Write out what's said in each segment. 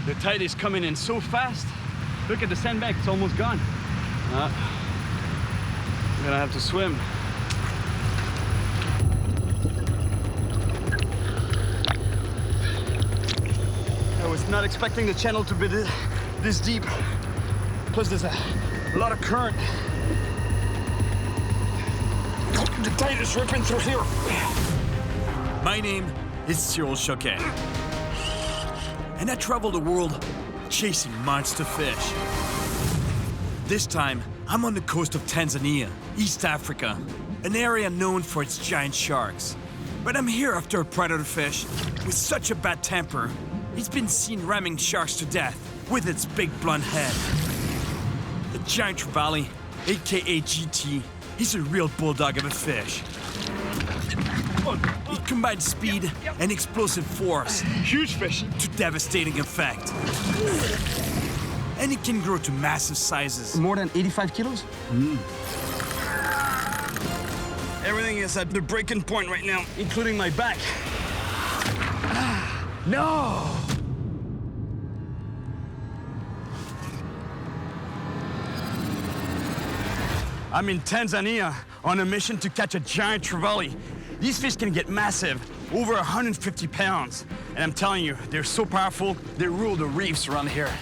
The tide is coming in so fast. Look at the sandbank, it's almost gone. I'm gonna have to swim. I was not expecting the channel to be this deep. Plus there's a lot of current. The tide is ripping through here. My name is Cyril Chauquet, and I travel the world chasing monster fish. This time, I'm on the coast of Tanzania, East Africa, an area known for its giant sharks. But I'm here after a predator fish with such a bad temper, it's been seen ramming sharks to death with its big blunt head. The giant trevally, aka GT, is a real bulldog of a fish. It combines speed and explosive force. Huge fish. To devastating effect. And it can grow to massive sizes. More than 85 kilos? Everything is at the breaking point right now, including my back. No! I'm in Tanzania on a mission to catch a giant trevally. These fish can get massive, over 150 pounds. And I'm telling you, they're so powerful, they rule the reefs around here.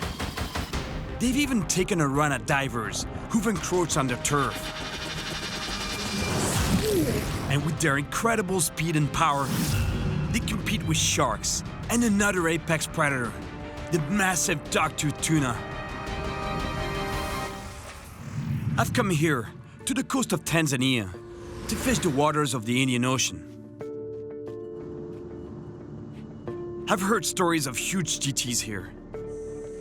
They've even taken a run at divers who've encroached on their turf. And with their incredible speed and power, they compete with sharks and another apex predator, the massive dog-toothed tuna. I've come here to the coast of Tanzania to fish the waters of the Indian Ocean. I've heard stories of huge GTs here.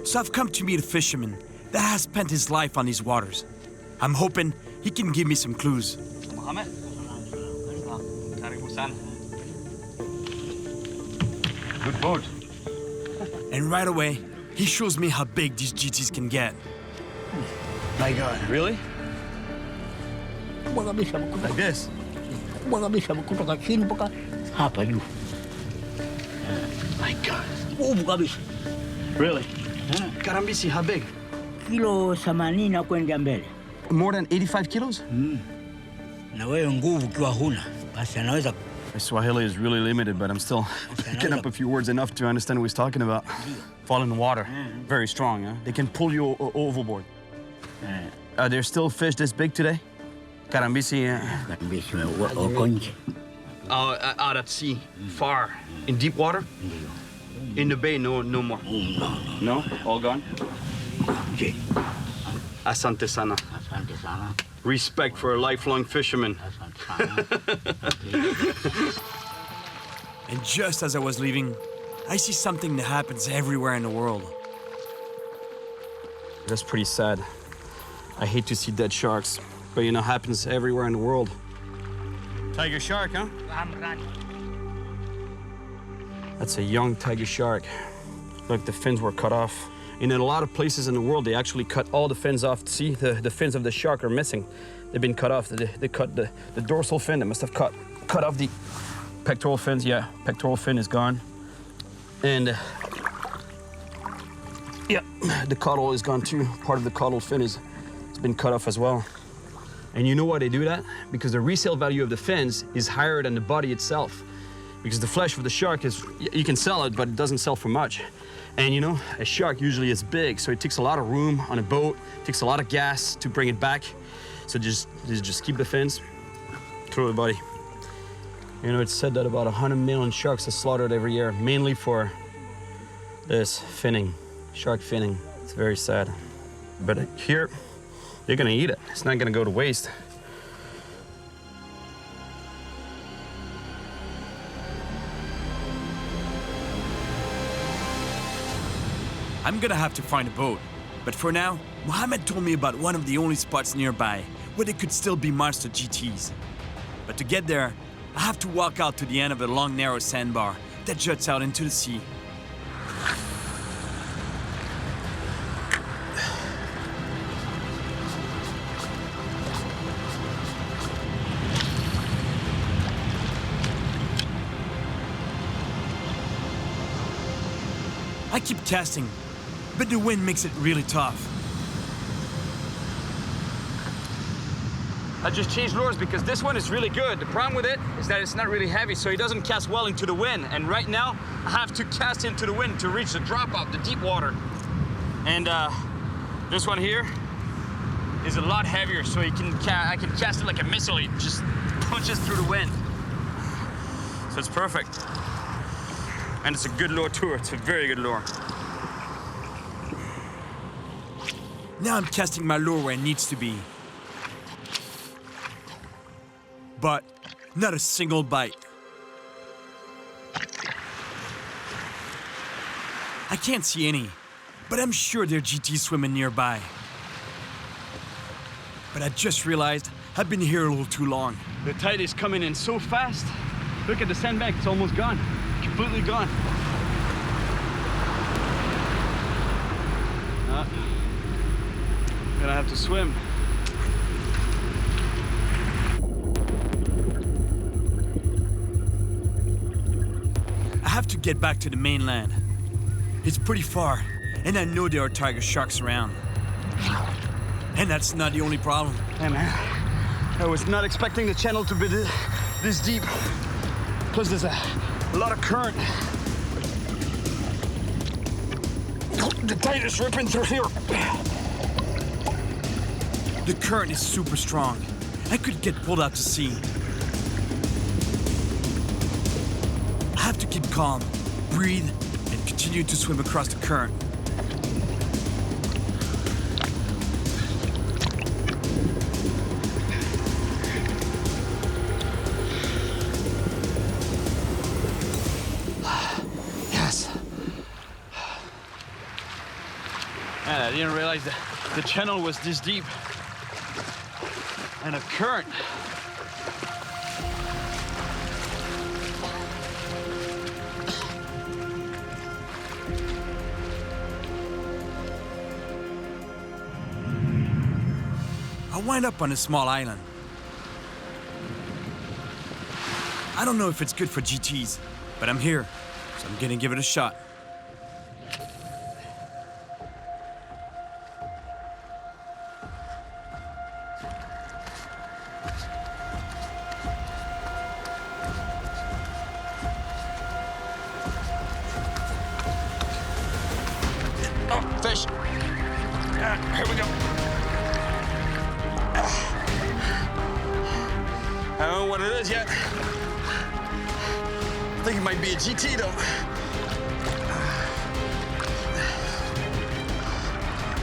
So I've come to meet a fisherman that has spent his life on these waters. I'm hoping he can give me some clues. Mohammed? Good boat. And right away, he shows me how big these GTs can get. My God, really? Like this? kutoka chini mpaka hapa juu. My God. Nguvu kabisa. Really? Karambisi, how big? Kilo 80 na kwenda mbele. More than 85 kilos? Na wewe nguvu kiwa huna, basi anaweza. My Swahili is really limited, but I'm still picking up a few words enough to understand what he's talking about. Fall in the water. Very strong, huh? They can pull you overboard. Are there still fish this big today? Karambisi, out at sea, far, in deep water? In the bay, no more. No? All gone? Asante sana. Respect for a lifelong fisherman. And just as I was leaving, I see something that happens everywhere in the world. That's pretty sad. I hate to see dead sharks, but you know, happens everywhere in the world. Tiger shark, huh? That's a young tiger shark. Look, the fins were cut off. In a lot of places in the world, they actually cut all the fins off. See, the fins of the shark are missing. They've been cut off. They cut the dorsal fin. They must have cut off the pectoral fins. Yeah, pectoral fin is gone. And yeah, the caudal is gone too. Part of the caudal fin it's been cut off as well. And you know why they do that? Because the resale value of the fins is higher than the body itself. Because the flesh of the shark is, you can sell it, but it doesn't sell for much. And you know, a shark usually is big, so it takes a lot of room on a boat, takes a lot of gas to bring it back. So just keep the fins, throw the body. You know, it's said that about 100 million sharks are slaughtered every year, mainly for this finning, shark finning. It's very sad. But here, they're gonna eat it. It's not gonna go to waste. I'm gonna have to find a boat. But for now, Mohammed told me about one of the only spots nearby where there could still be monster GTs. But to get there, I have to walk out to the end of a long, narrow sandbar that juts out into the sea. I keep casting, but the wind makes it really tough. I just changed lures because this one is really good. The problem with it is that it's not really heavy, so it doesn't cast well into the wind. And right now, I have to cast into the wind to reach the drop-off, the deep water. And this one here is a lot heavier, so I can cast it like a missile. It just punches through the wind. So it's perfect. And it's a good lure too. It's a very good lure. Now I'm casting my lure where it needs to be. But not a single bite. I can't see any, but I'm sure there are GTs swimming nearby. But I just realized I've been here a little too long. The tide is coming in so fast. Look at the sandbank, it's almost gone. Completely gone. I'm gonna have to swim. I have to get back to the mainland. It's pretty far, and I know there are tiger sharks around. And that's not the only problem. Hey man, I was not expecting the channel to be this deep. Plus there's a lot of current. The tide is ripping through here. The current is super strong. I could get pulled out to sea. I have to keep calm, breathe, and continue to swim across the current. Yes. Man, I didn't realize that the channel was this deep. And a current. I wind up on a small island. I don't know if it's good for GTs, but I'm here, so I'm gonna give it a shot. Oh, fish. Here we go. I don't know what it is yet. I think it might be a GT though.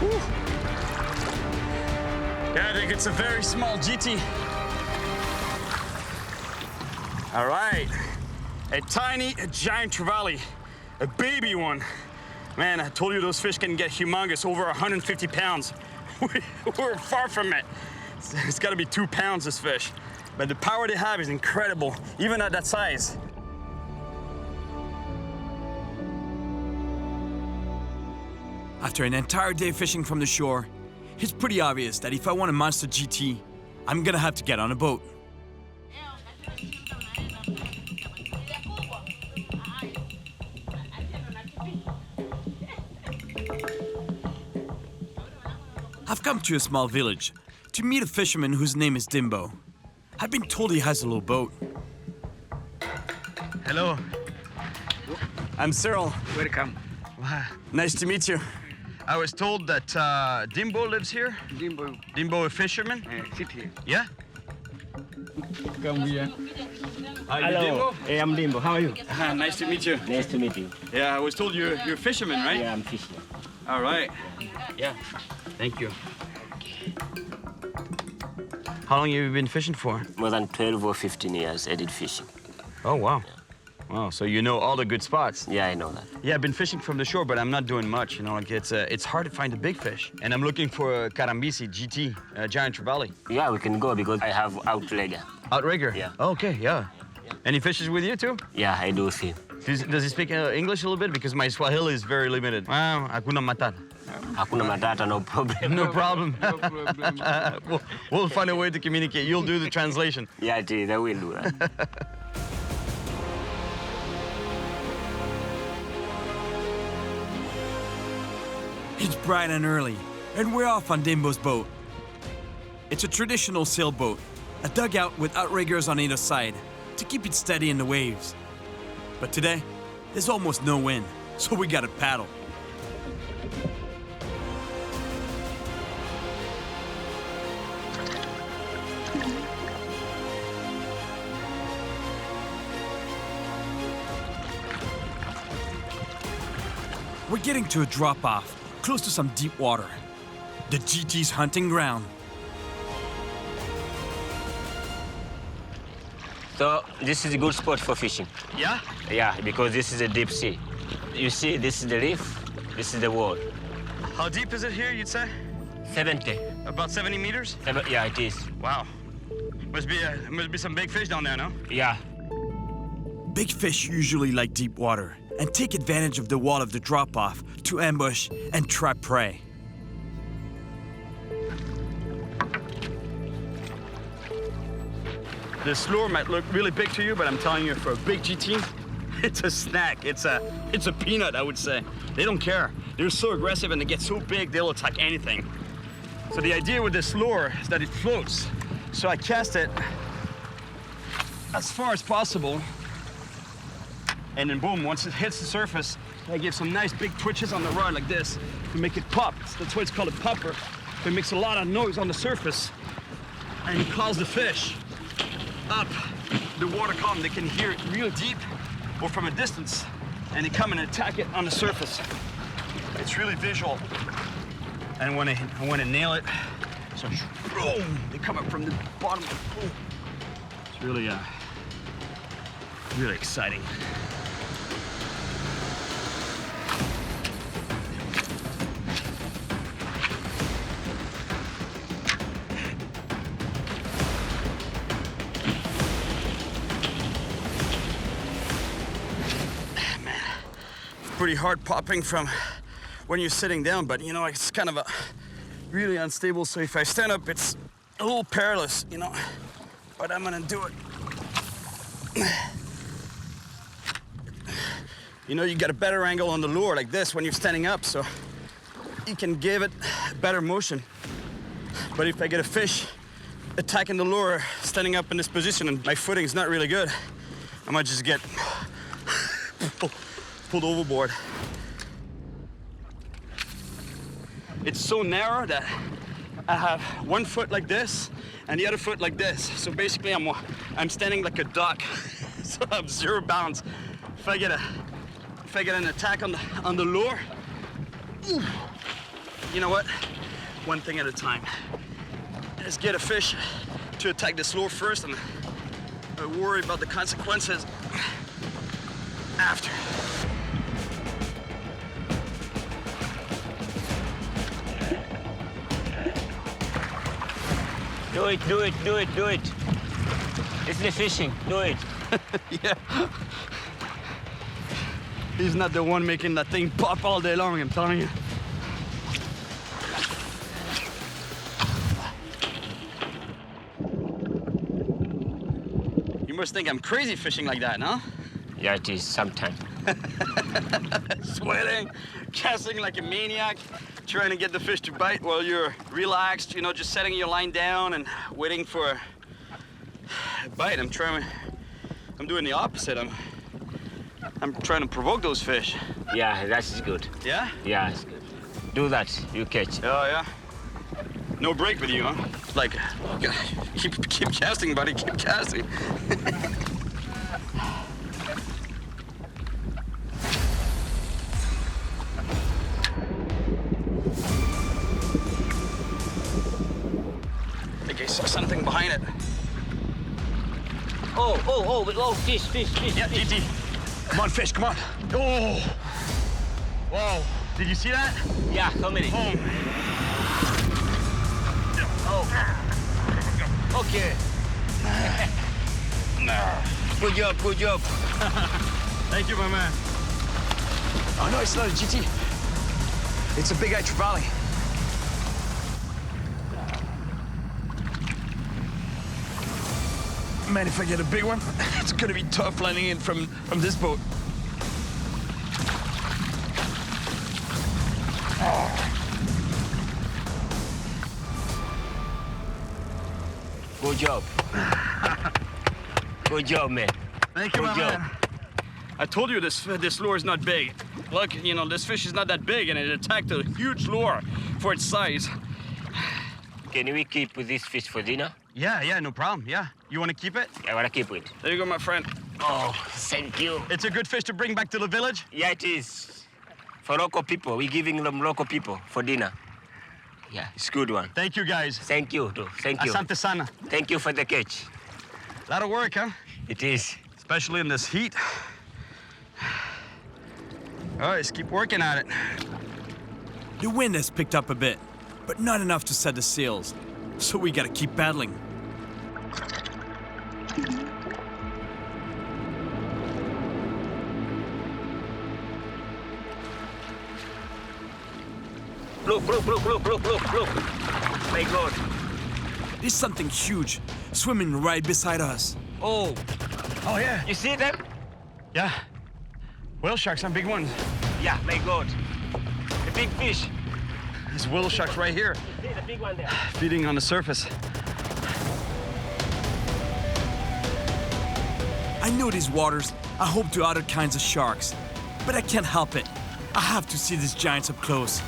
Whew. Yeah, I think it's a very small GT. All right, a giant trevally, a baby one. Man, I told you those fish can get humongous, over 150 pounds. We're far from it. It's gotta be 2 pounds, this fish. But the power they have is incredible, even at that size. After an entire day fishing from the shore, it's pretty obvious that if I want a monster GT, I'm gonna have to get on a boat. I've come to a small village to meet a fisherman whose name is Dimbo. I've been told he has a little boat. Hello. I'm Cyril. Welcome. Wow. Nice to meet you. I was told that Dimbo lives here. Dimbo, Dimbo, a fisherman? sit here. Yeah? Come here. Are you Hello. Dimbo? Hey, I'm Dimbo. How are you? Nice to meet you. Nice to meet you. Yeah, I was told you're a fisherman, right? Yeah, I'm fishing. All right. Yeah. Thank you. How long have you been fishing for? More than 12 or 15 years I did fishing. Oh, wow. Wow, so you know all the good spots. Yeah, I know that. Yeah, I've been fishing from the shore, but I'm not doing much. You know, like it's hard to find a big fish. And I'm looking for a Karambisi GT, a giant trevally. Yeah, we can go because I have outrigger. Outrigger? Yeah. Oh, okay, yeah. And he fishes with you too? Yeah, I do see. Does he speak English a little bit? Because my Swahili is very limited. Wow, hakuna matata. Hakuna matata, no problem. No problem. No problem. We'll find a way to communicate. You'll do the translation. Yeah, it is. I will do that. It's bright and early, and we're off on Dimbo's boat. It's a traditional sailboat, a dugout with outriggers on either side to keep it steady in the waves. But today, there's almost no wind, so we gotta paddle. We're getting to a drop-off, close to some deep water. The GT's hunting ground. So this is a good spot for fishing. Yeah? Yeah, because this is a deep sea. You see, this is the reef, this is the wall. How deep is it here, you'd say? 70. About 70 meters? Yeah, it is. Wow. Must be some big fish down there, no? Yeah. Big fish usually like deep water and take advantage of the wall of the drop-off to ambush and trap prey. This lure might look really big to you, but I'm telling you, for a big GT, it's a snack. It's a peanut, I would say. They don't care. They're so aggressive and they get so big, they'll attack anything. So the idea with this lure is that it floats. So I cast it as far as possible, and then boom, once it hits the surface, I give some nice big twitches on the rod like this to make it pop. That's why it's called a popper. It makes a lot of noise on the surface, and it calls the fish up the water column. They can hear it real deep or from a distance, and they come and attack it on the surface. It's really visual. And when I nail it, so boom, they come up from the bottom. Boom. It's really really exciting. Pretty hard popping from when you're sitting down, but you know, it's kind of really unstable. So if I stand up, it's a little perilous, you know, but I'm gonna do it. You know, you get a better angle on the lure like this when you're standing up, so you can give it better motion. But if I get a fish attacking the lure standing up in this position and my footing is not really good, I might just get pulled overboard. It's so narrow that I have one foot like this and the other foot like this. So basically I'm standing like a duck. So I have zero balance. If I get an attack on the lure, you know what? One thing at a time. Let's get a fish to attack this lure first and I worry about the consequences after. Do it, do it, do it, do it. It's the fishing, do it. Yeah. He's not the one making that thing pop all day long, I'm telling you. You must think I'm crazy fishing like that, no? Yeah, it is sometimes. Sweating, casting like a maniac, trying to get the fish to bite while you're relaxed, you know, just setting your line down and waiting for a bite. I'm doing the opposite. I'm trying to provoke those fish. Yeah, that's good. Yeah? Yeah, it's good. Do that, you catch. Oh, yeah? No break with you, huh? Like, keep casting, buddy, keep casting. I think I saw something behind it. Oh, fish. Yeah, DT. Come on, fish, come on. Oh! Whoa. Did you see that? Yeah, how many? Oh. Okay. Good job, good job. Thank you, my man. Oh, no, it's not a GT. It's a big eye trevally. Man, if I get a big one, it's gonna be tough landing in from this boat. Good job. Good job, man. Thank you, Good my job. man. I told you this lure is not big. Look, you know, this fish is not that big and it attacked a huge lure for its size. Can we keep this fish for dinner? Yeah, no problem. Yeah. You want to keep it? I want to keep it. There you go, my friend. Oh, thank you. It's a good fish to bring back to the village. Yeah, it is. For local people. We're giving them local people for dinner. Yeah, it's a good one. Thank you, guys. Thank you, too. Thank you. Asante sana. Thank you for the catch. A lot of work, huh? It is. Especially in this heat. All right, let's keep working at it. The wind has picked up a bit, but not enough to set the sails. So we gotta keep paddling. Look. My God. There's something huge swimming right beside us. Oh, yeah. You see them? Yeah. Whale sharks, some big ones. Yeah, my God. The big fish. There's whale sharks right here, See the big one there. feeding on the surface. I know these waters are home to other kinds of sharks, but I can't help it. I have to see these giants up close.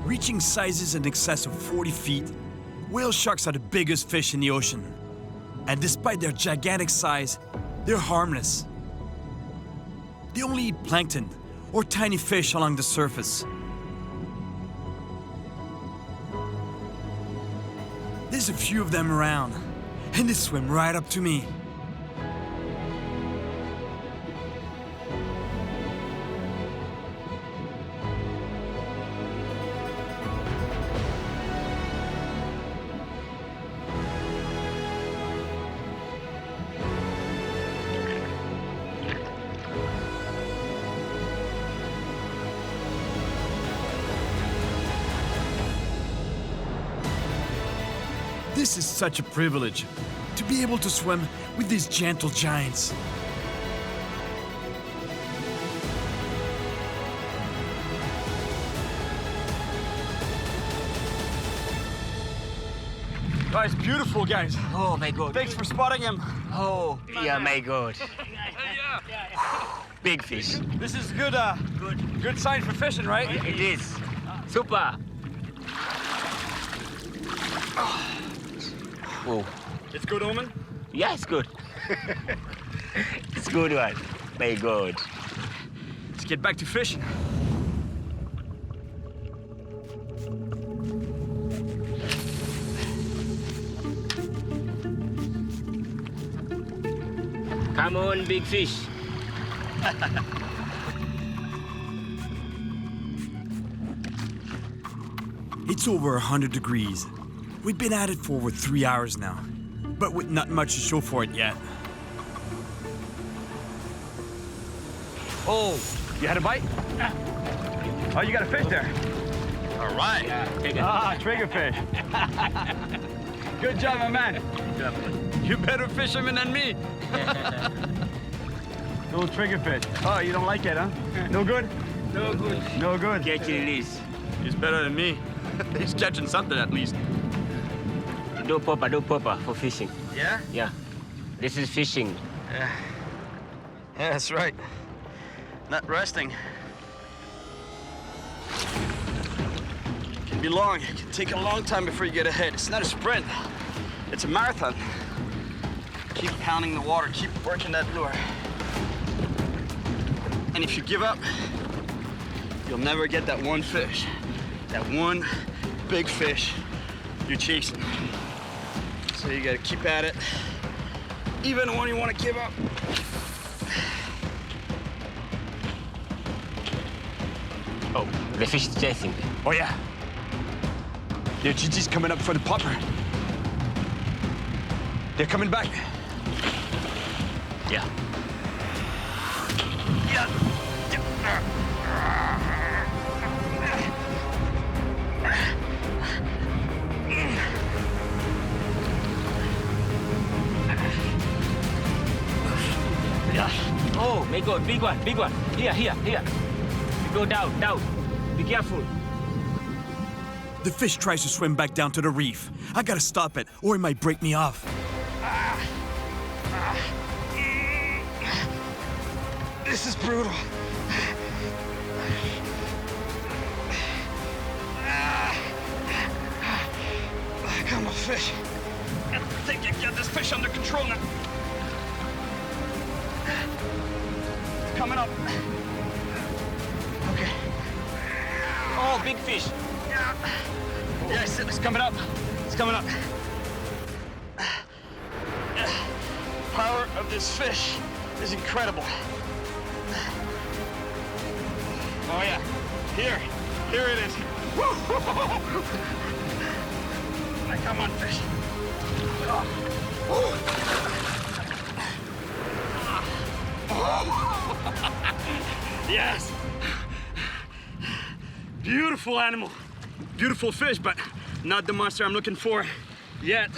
Reaching sizes in excess of 40 feet, whale sharks are the biggest fish in the ocean. And despite their gigantic size, they're harmless. They only eat plankton or tiny fish along the surface. There's a few of them around, and they swim right up to me. This is such a privilege, to be able to swim with these gentle giants. Oh, it's beautiful, guys. Oh, my God. Thanks for spotting him. Oh, yeah, my God. Big fish. This is good sign for fishing, right? It is. Super. Whoa. It's good omen. Yeah, it's good. It's good one. My God. Let's get back to fishing. Come on, big fish. It's over 100 degrees. We've been at it for over 3 hours now, but with not much to show for it yet. Oh, you had a bite? Oh, you got a fish there. All right. Triggerfish. Good job, my man. You better fisherman than me. Little triggerfish. Oh, you don't like it, huh? No good? No good. No good. Catch and release. He's better than me. He's catching something at least. Do popper for fishing. Yeah? Yeah. This is fishing. Yeah, that's right. Not resting. Can be long. It can take a long time before you get ahead. It's not a sprint. It's a marathon. Keep pounding the water. Keep working that lure. And if you give up, you'll never get that one fish. That one big fish you're chasing. So you gotta keep at it, even when you want to give up. Oh, the fish is chasing. Oh yeah. Your Gigi's coming up for the popper. They're coming back. Yeah. Yeah. I got big one, big one. Here. You go down. Be careful. The fish tries to swim back down to the reef. I gotta stop it, or it might break me off. This is brutal. I got my fish. I think I got this fish under control now. It's coming up. Okay. Oh, big fish. Yes, it's coming up. It's coming up. Power of this fish is incredible. Oh yeah, here it is. Come on, fish. Yes. Beautiful animal. Beautiful fish, but not the monster I'm looking for yet.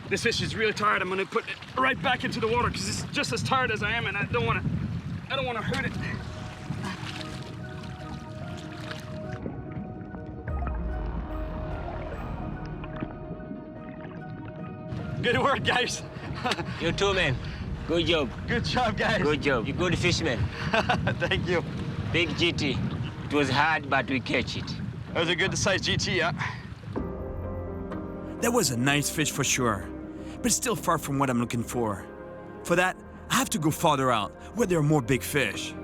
This fish is really tired. I'm gonna put it right back into the water because it's just as tired as I am, and I don't wanna hurt it. Good work, guys. You too, man. Good job. Good job, guys. Good job. You good fisherman. Thank you. Big GT. It was hard, but we catch it. That was a good size GT, yeah. That was a nice fish for sure, but still far from what I'm looking for. For that, I have to go farther out, where there are more big fish.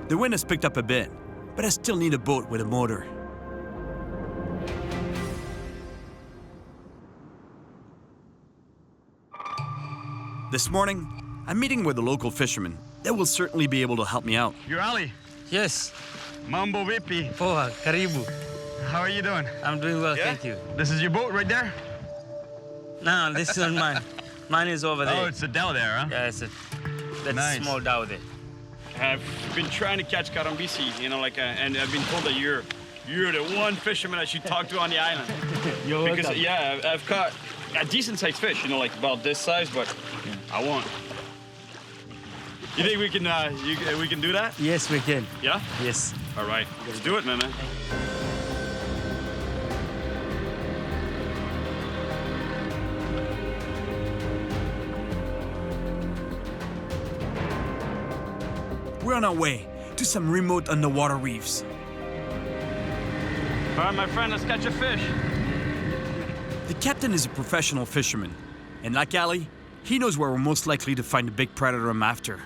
The wind has picked up a bit, but I still need a boat with a motor. This morning, I'm meeting with a local fisherman that will certainly be able to help me out. You're Ali. Yes. Mambo Vipi. Poa, karibu. How are you doing? I'm doing well, Yeah? thank you. This is your boat right there? No, this is not mine. Mine is over there. Oh, it's a dhow there, huh? Yeah, that's Nice. a small dhow there. I've been trying to catch karambisi, and I've been told that you're the one fisherman I should talk to on the island. You're Because welcome. yeah, I've caught a decent sized fish, like about this size, but I won't. You think we can do that? Yes, we can. Yeah? Yes. All right, let's do it, man. We're on our way to some remote underwater reefs. All right, my friend, let's catch a fish. The captain is a professional fisherman, and like Ali, he knows where we're most likely to find the big predator I'm after.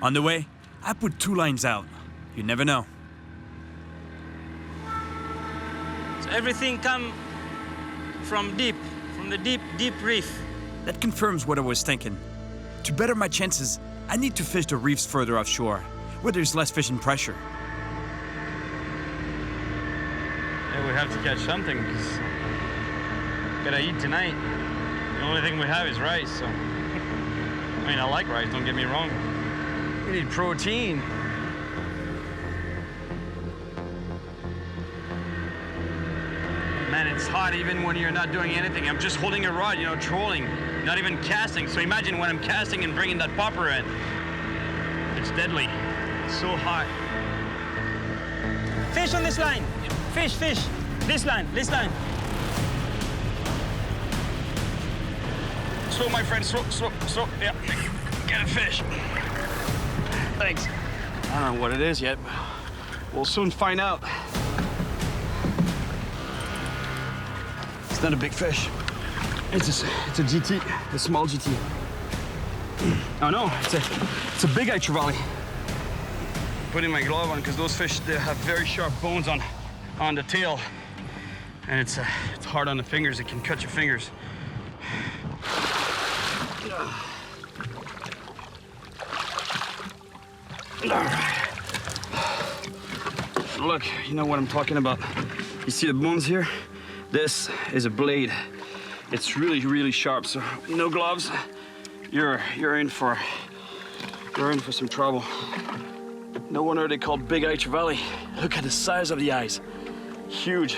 On the way, I put 2 lines out. You never know. So everything come from the deep reef. That confirms what I was thinking. To better my chances, I need to fish the reefs further offshore, where there's less fishing pressure. Yeah, we have to catch something, because gotta eat tonight. The only thing we have is rice, so. I mean, I like rice, don't get me wrong. We need protein. Man, it's hot even when you're not doing anything. I'm just holding a rod, trolling, not even casting. So imagine when I'm casting and bringing that popper in. It's deadly. It's so hot. Fish on this line. Fish. This line. Slow, my friend, slow. Yeah, get a fish. Thanks. I don't know what it is yet, but we'll soon find out. It's not a big fish. It's a GT, a small GT. Oh no, it's a big eye trevally. Putting my glove on because those fish, they have very sharp bones on the tail, and it's hard on the fingers. It can cut your fingers. All right. Look, you know what I'm talking about. You see the bones here? This is a blade. It's really, really sharp. So no gloves, you're in for some trouble. No wonder they call big eye trevally. Look at the size of the eyes. Huge.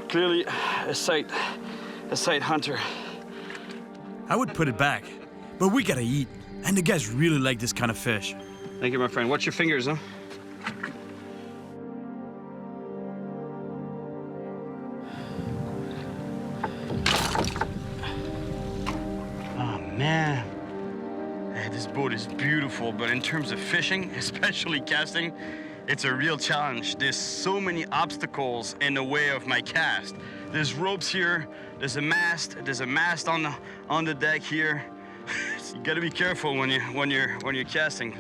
Clearly a sight hunter. I would put it back, but we gotta eat. And the guys really like this kind of fish. Thank you, my friend. Watch your fingers, huh? Oh, man. Hey, this boat is beautiful, but in terms of fishing, especially casting, it's a real challenge. There's so many obstacles in the way of my cast. There's ropes here, there's a mast on the deck here. You gotta be careful when you're casting,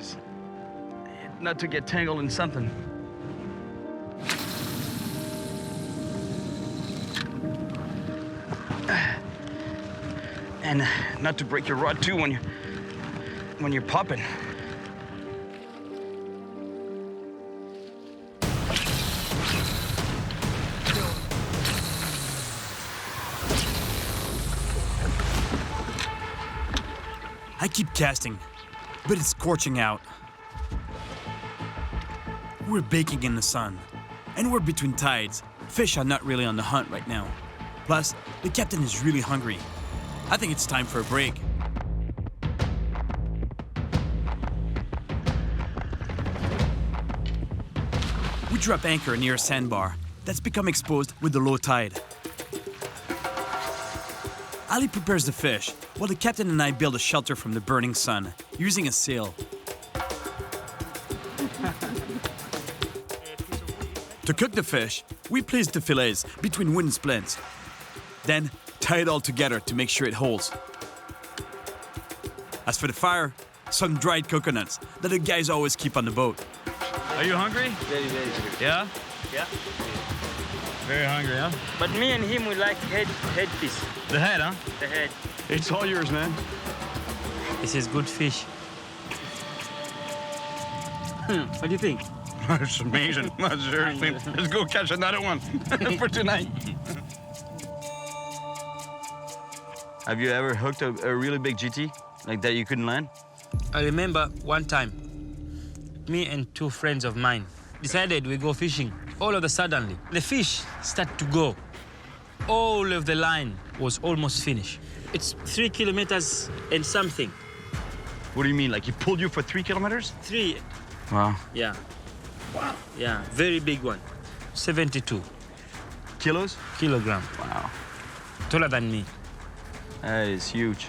not to get tangled in something. And not to break your rod too when you're popping. I keep casting, but it's scorching out. We're baking in the sun, and we're between tides. Fish are not really on the hunt right now. Plus, the captain is really hungry. I think it's time for a break. We drop anchor near a sandbar that's become exposed with the low tide. Ali prepares the fish, while the captain and I build a shelter from the burning sun, using a sail. To cook the fish, we place the fillets between wooden splints. Then, tie it all together to make sure it holds. As for the fire, some dried coconuts that the guys always keep on the boat. Are you hungry? Very, very good. Yeah? Yeah. Very hungry, huh? But me and him, we like head piece. The head, huh? The head. It's all yours, man. This is good fish. What do you think? It's amazing. Seriously. Let's go catch another one for tonight. Have you ever hooked a really big GT like that you couldn't land? I remember one time, me and two friends of mine decided we go fishing. All of a sudden, the fish start to go. All of the line was almost finished. It's 3 kilometers and something. What do you mean? Like he pulled you for 3 kilometers? 3, Wow. yeah. Wow. Yeah, very big one. 72 Kilos? kilogram, Wow. taller than me. That is huge.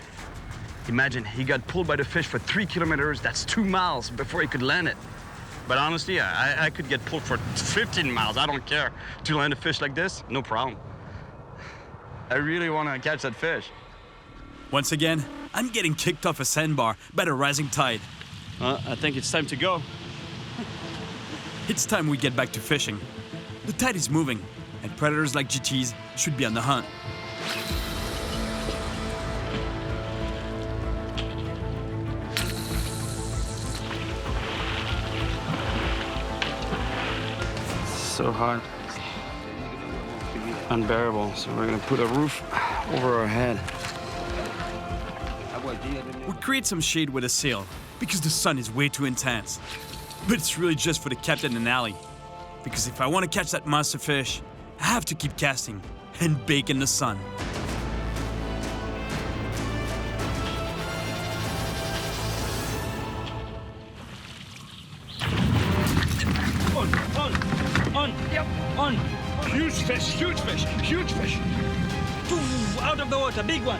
Imagine he got pulled by the fish for 3 kilometers. That's 2 miles before he could land it. But honestly, I could get pulled for 15 miles. I don't care. To land a fish like this, no problem. I really want to catch that fish. Once again, I'm getting kicked off a sandbar by the rising tide. I think it's time to go. It's time we get back to fishing. The tide is moving, and predators like GTs should be on the hunt. So hot. Unbearable. So we're gonna put a roof over our head. We create some shade with a sail because the sun is way too intense. But it's really just for the captain and Ali. Because if I want to catch that monster fish, I have to keep casting and bake in the sun. On! Huge fish, huge fish, huge fish! Out of the water, big one!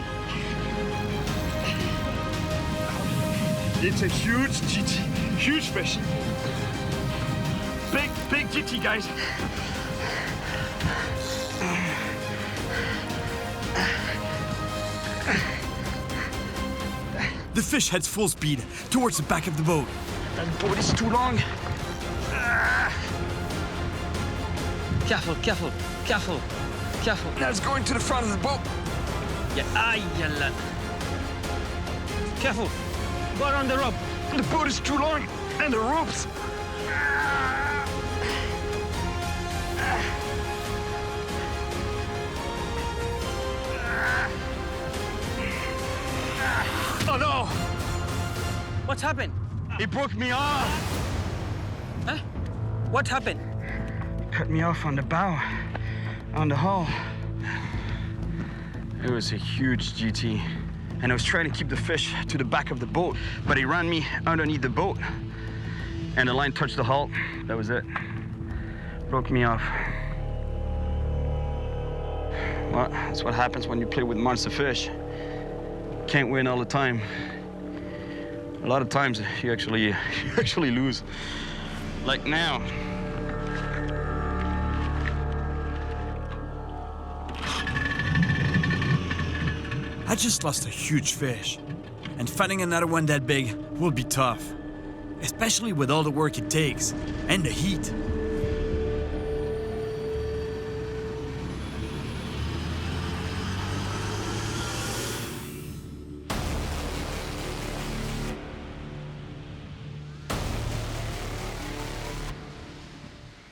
It's a huge GT, huge fish. Big GT, guys. The fish heads full speed towards the back of the boat. That boat is too long. Careful, careful, careful, careful. Now it's going to the front of the boat. Yeah, ay, yalla. Careful. Go around the rope. The boat is too long, and the ropes. Oh no! What happened? He broke me off. Huh? What happened? Cut me off on the bow, on the hull. It was a huge GT. and I was trying to keep the fish to the back of the boat, but he ran me underneath the boat, and the line touched the hull. That was it. Broke me off. Well, that's what happens when you play with monster fish. Can't win all the time. A lot of times you actually lose. Like now. I just lost a huge fish, and finding another one that big will be tough, especially with all the work it takes and the heat.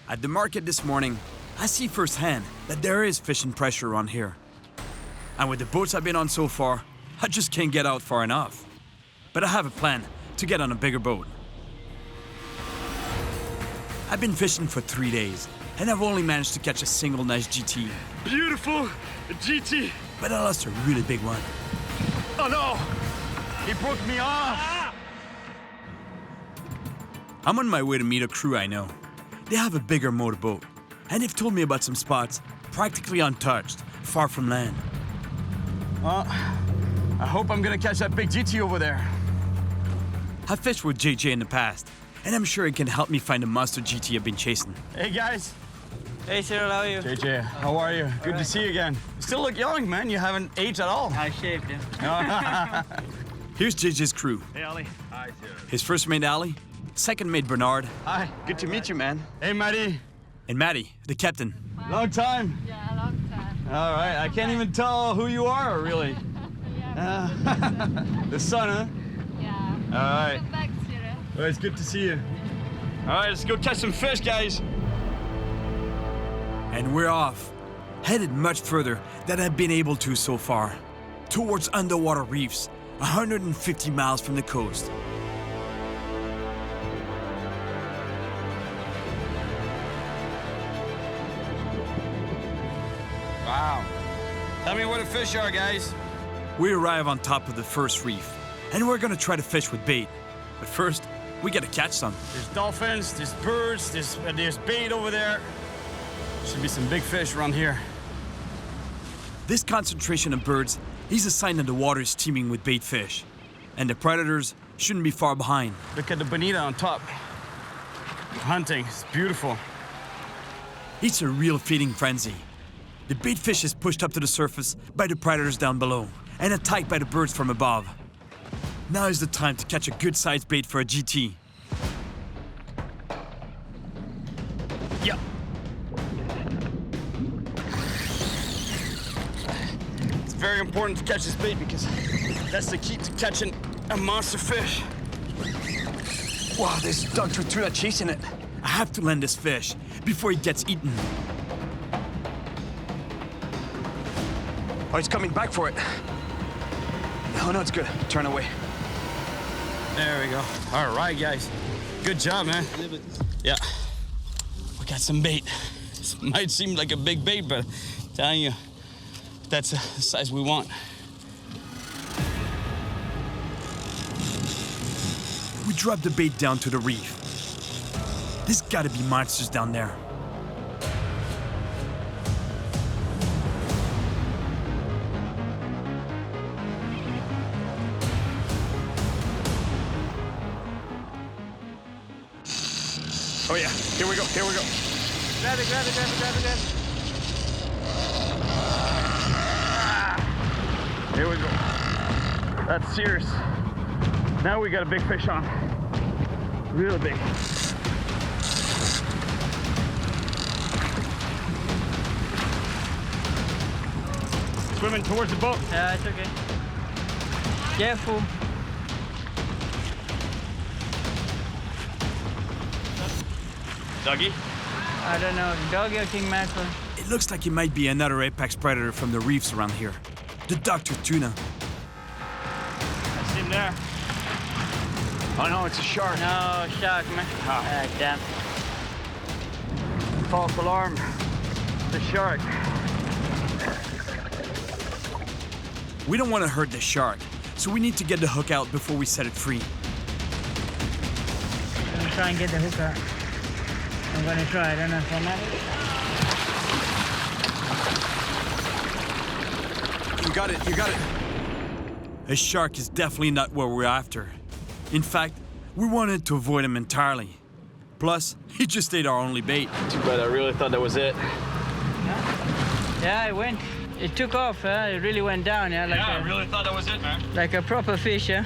At the market this morning, I see firsthand that there is fishing pressure on here. And with the boats I've been on so far, I just can't get out far enough. But I have a plan to get on a bigger boat. I've been fishing for 3 days, and I've only managed to catch a single nice GT. Beautiful GT. But I lost a really big one. Oh no! He broke me off. I'm on my way to meet a crew I know. They have a bigger motorboat, and they've told me about some spots practically untouched, far from land. Well, I hope I'm gonna catch that big GT over there. I've fished with JJ in the past, and I'm sure it can help me find the monster GT I've been chasing. Hey guys. Hey Cyril, how are you? JJ, how are you? Good to see you again. You still look young, man. You haven't aged at all. I shaved him. Here's JJ's crew. Hey, Ali. Hi, Cyril. His first mate, Ali, second mate, Bernard, Hi. Good to meet you, man. Hey, Maddie. and Maddie, the captain. Long time. Yeah, a long time. All right. I can't even tell who you are, really. The sun, huh? Yeah. All right. Welcome back, Cyril. Well, it's good to see you. All right, let's go catch some fish, guys. And we're off, headed much further than I've been able to so far, towards underwater reefs, 150 miles from the coast. Wow. Tell me where the fish are, guys. We arrive on top of the first reef, and we're gonna try to fish with bait. But first, we gotta catch some. There's dolphins, there's birds, there's bait over there. Should be some big fish around here. This concentration of birds is a sign that the water is teeming with bait fish, and the predators shouldn't be far behind. Look at the bonita on top. Hunting, it's beautiful. It's a real feeding frenzy. The bait fish is pushed up to the surface by the predators down below, and attacked by the birds from above. Now is the time to catch a good-sized bait for a GT. Yep. It's very important to catch this bait because that's the key to catching a monster fish. Wow, there's Dr. Tuna chasing it. I have to land this fish before it gets eaten. Oh, he's coming back for it. Oh, no, it's good. Turn away. There we go. All right, guys. Good job, man. Yeah. We got some bait. This might seem like a big bait, but I'm telling you, that's the size we want. We drop the bait down to the reef. There's gotta be monsters down there. Oh, yeah. Here we go. Here we go. Grab it, grab it, grab it, grab it, grab it. Here we go. That's serious. Now we got a big fish on. Real big. Swimming towards the boat. Yeah, it's okay. Careful. Dougie? I don't know, doggy or king mackerel. It looks like it might be another apex predator from the reefs around here. The Dr. Tuna. That's him there. Oh no, it's a shark. No, shark, man. Ah, damn. False alarm. The shark. We don't want to hurt the shark, so we need to get the hook out before we set it free. I'm gonna try and get the hook out. I'm gonna try, I don't know if I'm not. You got it, you got it. A shark is definitely not what we're after. In fact, we wanted to avoid him entirely. Plus, he just ate our only bait. Too bad, I really thought that was it. Yeah, it went. It took off, it really went down, yeah? Like I really thought that was it, man. like a proper fish, yeah?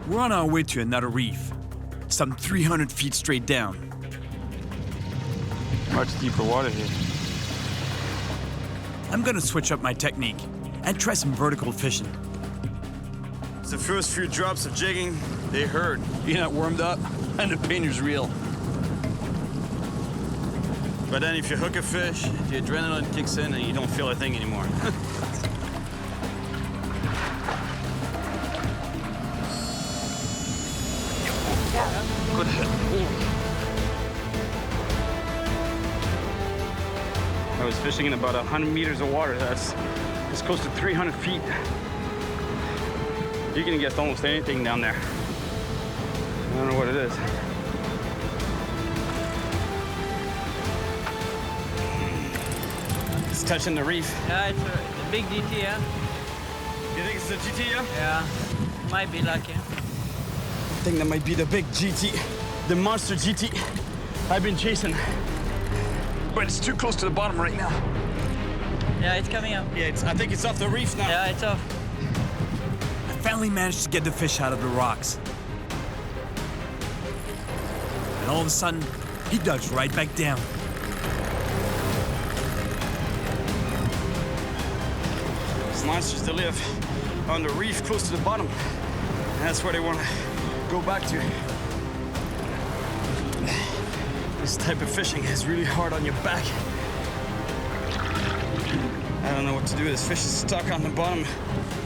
We're on our way to another reef, some 300 feet straight down. Much deeper water here. I'm gonna switch up my technique and try some vertical fishing. The first few drops of jigging, they hurt. You're not warmed up, and the pain is real. But then if you hook a fish, the adrenaline kicks in and you don't feel a thing anymore. Good hit. I was fishing in about 100 meters of water. That's close to 300 feet. You can get almost anything down there. I don't know what it is. It's touching the reef. Yeah, it's a big GT, yeah? You think it's a GT, yeah? Yeah, might be lucky. I think that might be the big GT, the monster GT I've been chasing. But it's too close to the bottom right now. Yeah, it's coming up. Yeah, I think it's off the reef now. Yeah, it's off. I finally managed to get the fish out of the rocks. And all of a sudden, he dodged right back down. These monsters, they live on the reef close to the bottom. And that's where they want to go back to. This type of fishing is really hard on your back. I don't know what to do. This fish is stuck on the bottom.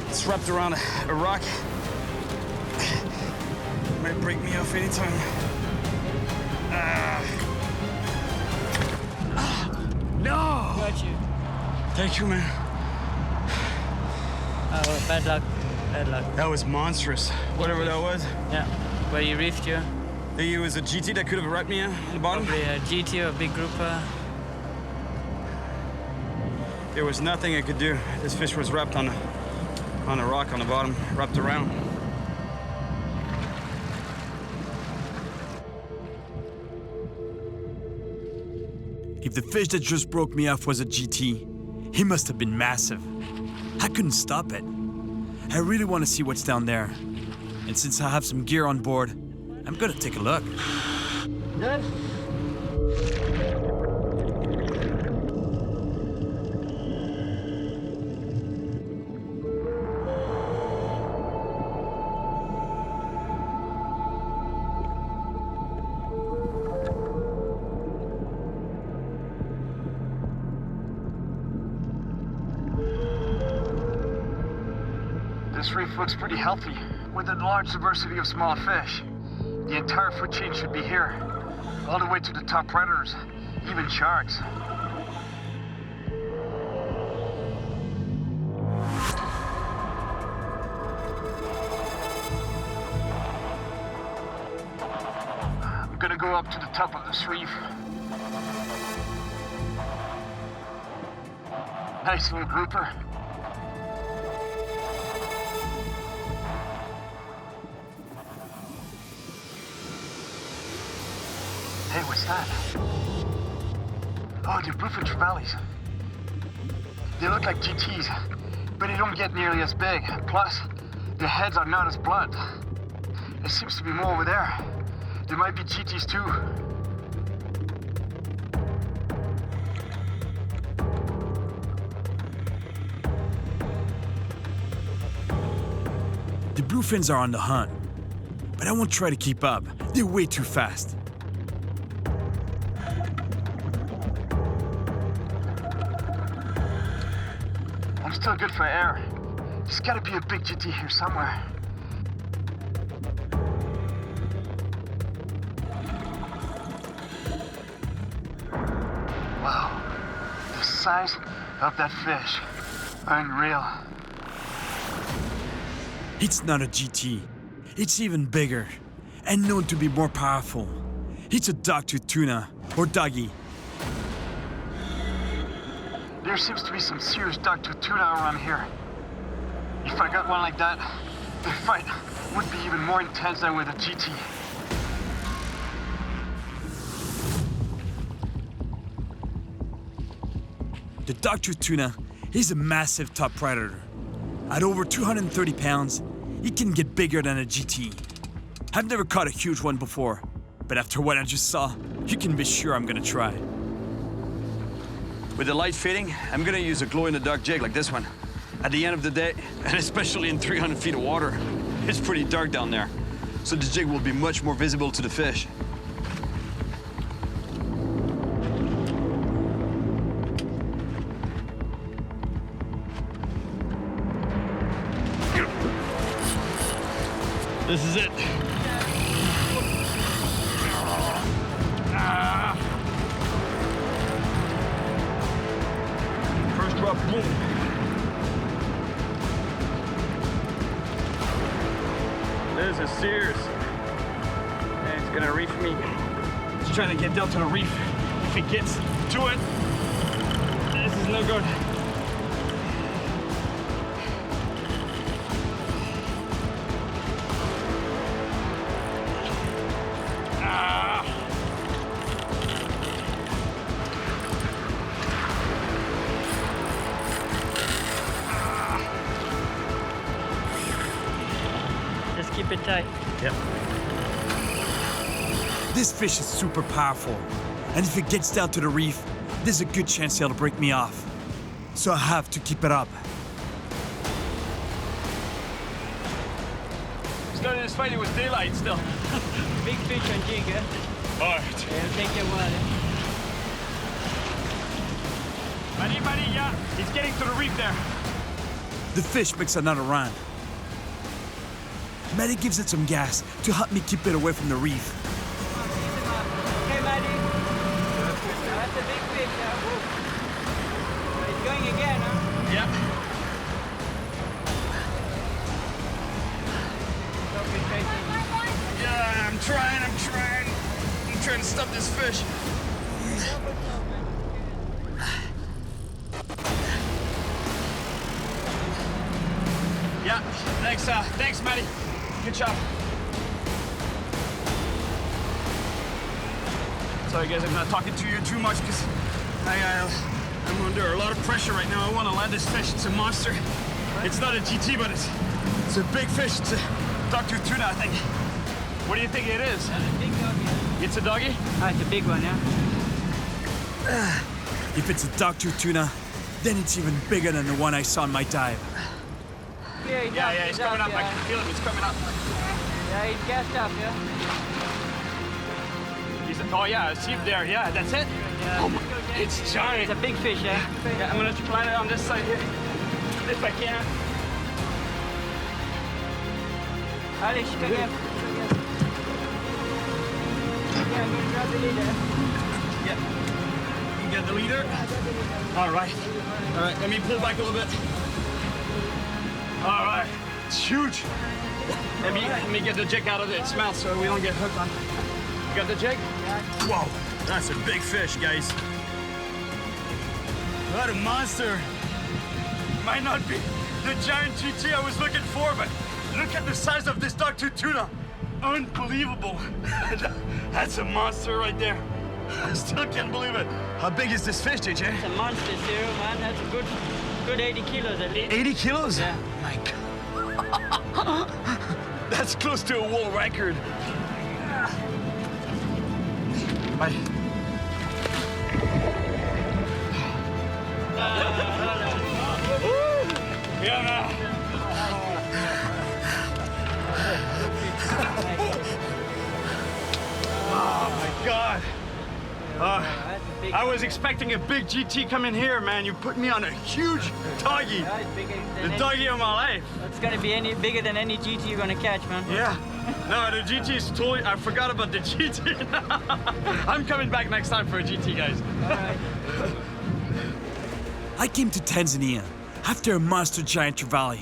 It's wrapped around a rock. It might break me off anytime. No! Got you. Thank you, man. Oh, bad luck. Bad luck. That was monstrous. Whatever that was. Yeah. Where you reefed you? Think it was a GT that could have wrapped me on the bottom? Probably a GT or a big grouper. There was nothing I could do. This fish was wrapped on a rock on the bottom, wrapped around. If the fish that just broke me off was a GT, he must have been massive. I couldn't stop it. I really want to see what's down there. And since I have some gear on board, I'm gonna take a look. Good. This reef looks pretty healthy, with a large diversity of small fish. The entire food chain should be here, all the way to the top predators, even sharks. I'm gonna go up to the top of this reef. Nice little grouper. Hey, what's that? Oh, they're bluefin trevallies. They look like GTs, but they don't get nearly as big. Plus, their heads are not as blunt. There seems to be more over there. There might be GTs too. The bluefins are on the hunt, but I won't try to keep up. They're way too fast. I'm still good for air. There's gotta be a big GT here somewhere. Wow, the size of that fish. Unreal. It's not a GT. It's even bigger and known to be more powerful. It's a dog-tooth tuna, or doggy. There seems to be some serious dog-tooth tuna around here. If I got one like that, the fight would be even more intense than with a GT. The dog-tooth tuna is a massive top predator. At over 230 pounds, it can get bigger than a GT. I've never caught a huge one before, but after what I just saw, you can be sure I'm gonna try. With the light fitting, I'm gonna use a glow-in-the-dark jig like this one. At the end of the day, and especially in 300 feet of water, it's pretty dark down there. So the jig will be much more visible to the fish. This is it. First drop, boom. This is serious. And it's gonna reef me. It's trying to get down to the reef. If it gets to it, this is no good. Just keep it tight. Yep. This fish is super powerful, and if it gets down to the reef, there's a good chance it'll break me off. So I have to keep it up. Starting this fight, it was daylight still. Big fish on jig, eh? All right. It'll take you a while. Buddy, yeah. He's getting to the reef there. The fish makes another run. Maddie gives it some gas to help me keep it away from the reef. Okay, Maddie. That's a big fish, huh? It's going again, huh? Yep. Don't be crazy. Yeah, I'm trying. I'm trying to stop this fish. Yeah, thanks, Matty. Good job. Sorry, guys, I'm not talking to you too much because I'm under a lot of pressure right now. I want to land this fish. It's a monster. It's not a GT, but it's a big fish. It's a dog-tooth tuna, I think. What do you think it is? That's a big doggy. It's a doggy? Ah, it's a big one, yeah. If it's a dog-tooth tuna, then it's even bigger than the one I saw on my dive. Yeah, it's coming up. I can feel it. It's coming up. Yeah, he's gassed up, yeah. Oh, yeah, I see him there. Yeah, that's it. Yeah, Oh, my, it's giant. It's a big fish, yeah. Yeah, I'm gonna land it on this side here, if I can. Alex, come here. Yeah, I'm gonna grab the leader. Yeah. You get the leader? All right, let me pull back a little bit. All right, it's huge. Let me get the jig out of its mouth so we don't get hooked on. You got the jig? Whoa, that's a big fish, guys. What a monster. Might not be the giant GT I was looking for, but look at the size of this dog-tooth tuna. Unbelievable. That's a monster right there. I still can't believe it. How big is this fish, JJ? It's a monster, Cyril, man. That's a good 80 kilos at least. 80 kilos? Yeah. My God. That's close to a world record. Bye. Yeah, man. Oh, my God. I was expecting a big GT coming here, man. You put me on a huge doggy. Yeah, it's bigger than The doggy of my life. It's gonna be any bigger than any GT you're gonna catch, man. Yeah. No, the GT is totally... I forgot about the GT. I'm coming back next time for a GT, guys. All right. I came to Tanzania after a monster giant trevally.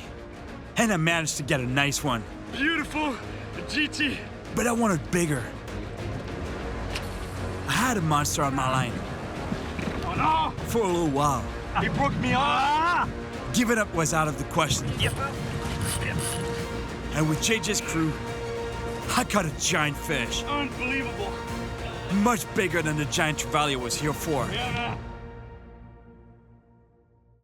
And I managed to get a nice one. Beautiful GT. But I wanted bigger. I had a monster on my line. Oh no! For a little while. He broke me off. Giving up was out of the question. And with JJ's crew, I caught a giant fish. Unbelievable. Much bigger than the giant trevally I was here for. Yeah, man.